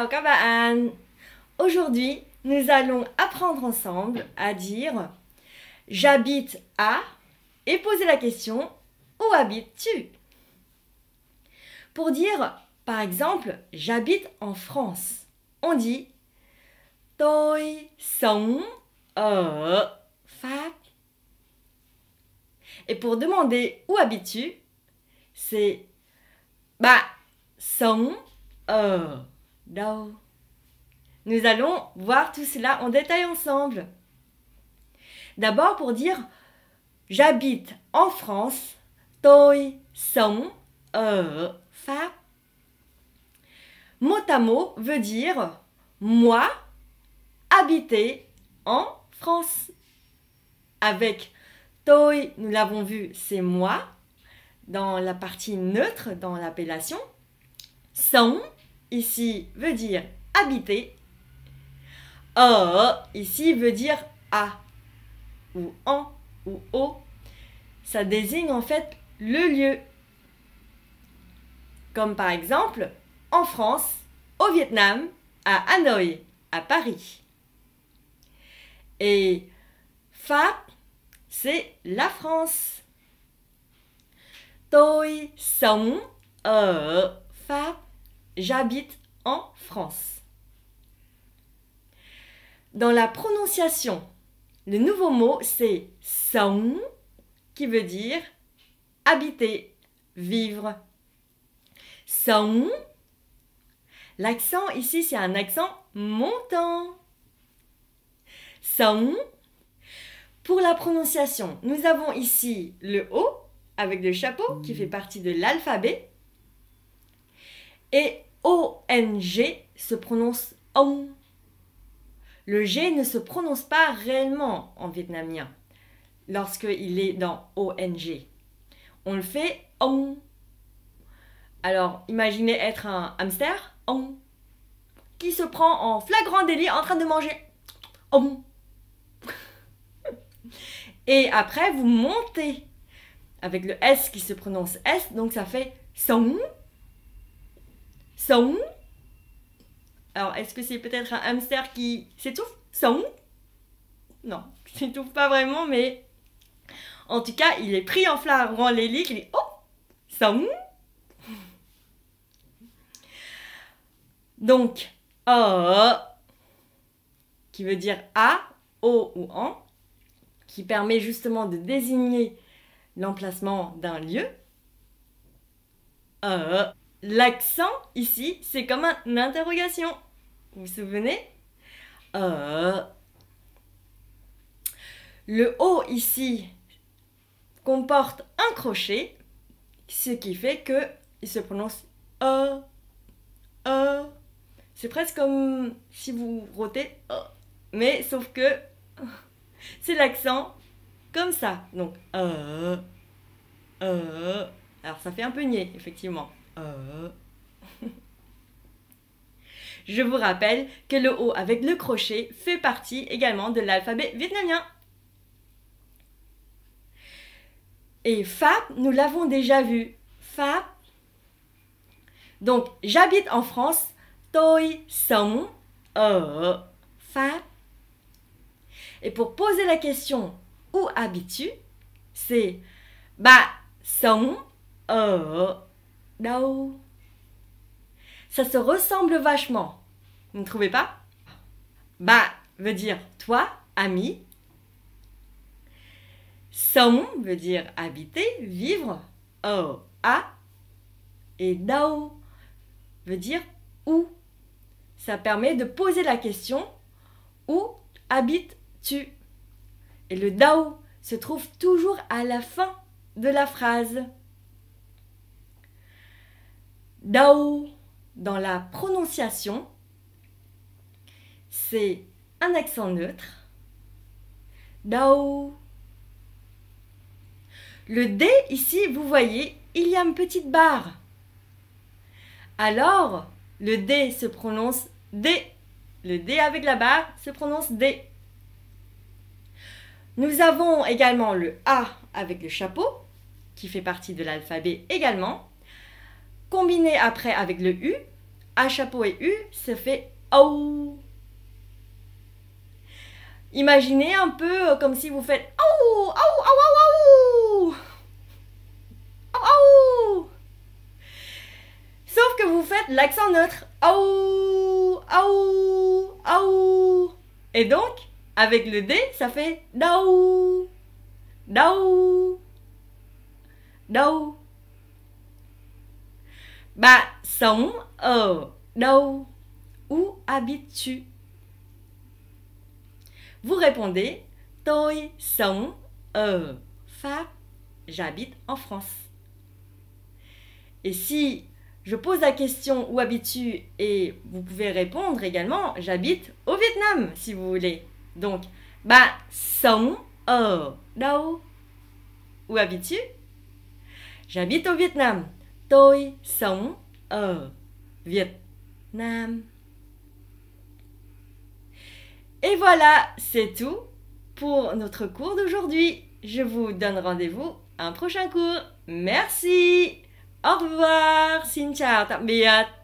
chào các bạn. Aujourd'hui, nous allons apprendre ensemble à dire j'habite à et poser la question où habites-tu? Pour dire, par exemple, j'habite en France, on dit tôi sống ở Pháp. Et pour demander où habites-tu, c'est sống ở đâu? Nous allons voir tout cela en détail ensemble. D'abord pour dire j'habite en France, tôi sống ở Pháp. Mot à mot veut dire moi habiter en France. Avec tôi, nous l'avons vu, c'est moi dans la partie neutre, dans l'appellation. Sống, ici, veut dire habiter. Ở, ici, veut dire à, ou en, ou au. Ça désigne en fait le lieu. Comme par exemple, en France, au Vietnam, à Hanoï, à Paris. Et Pháp, c'est la France. Tôi sống ở Pháp. J'habite en France. Dans la prononciation, le nouveau mot c'est sống qui veut dire habiter, vivre. Sống. L'accent ici c'est un accent montant. Sống. Pour la prononciation, nous avons ici le O avec le chapeau qui fait partie de l'alphabet. Et ONG se prononce ONG. Le G ne se prononce pas réellement en vietnamien lorsqu'il est dans ONG. On le fait ONG. Alors, imaginez être un hamster ONG qui se prend en flagrant délit en train de manger ONG. Et après, vous montez avec le S qui se prononce S, donc ça fait sống. Sống. Alors, est-ce que c'est peut-être un hamster qui s'étouffe? Sống. Non, il s'étouffe pas vraiment, mais en tout cas, il est pris en flagrant délit. Il dit oh, sống. Donc, qui veut dire à, au ou en, qui permet justement de désigner l'emplacement d'un lieu. L'accent ici, c'est comme une interrogation. Vous vous souvenez? Le O ici comporte un crochet, ce qui fait que il se prononce C'est presque comme si vous rotez, mais sauf que c'est l'accent comme ça. Donc alors ça fait un peu niais, effectivement. Je vous rappelle que le O avec le crochet fait partie également de l'alphabet vietnamien. Et Pháp, nous l'avons déjà vu. Pháp. Donc, j'habite en France. Tôi sống ở Pháp. Et pour poser la question où habites-tu, c'est sống ở đâu? Ça se ressemble vachement. Vous ne trouvez pas? Veut dire toi, ami. Sống veut dire habiter, vivre. À. Et đâu veut dire où. Ça permet de poser la question où habites-tu? Et le đâu se trouve toujours à la fin de la phrase. Đâu, dans la prononciation, c'est un accent neutre. Đâu. Le D ici, vous voyez, il y a une petite barre. Alors, le D se prononce D. Le D avec la barre se prononce D. Nous avons également le A avec le chapeau, qui fait partie de l'alphabet également. Combiné après avec le U, A chapeau et U se fait OU. Imaginez un peu comme si vous faites OU, OU, OU, OU, OU. OU. Sauf que vous faites l'accent neutre. OU, OU, OU. Et donc, avec le D, ça fait DAOU, DAOU, DAOU. Bạn sống ở đâu? Où habites-tu? Vous répondez, tôi sống ở Pháp. J'habite en France. Et si je pose la question où habites-tu et vous pouvez répondre également, j'habite au Vietnam si vous voulez. Donc, bạn sống ở đâu? Où habites-tu? J'habite au Vietnam. Tôi sống ở Việt Nam. Et voilà, c'est tout pour notre cours d'aujourd'hui. Je vous donne rendez-vous à un prochain cours. Merci. Au revoir. Xin chào, tạm biệt.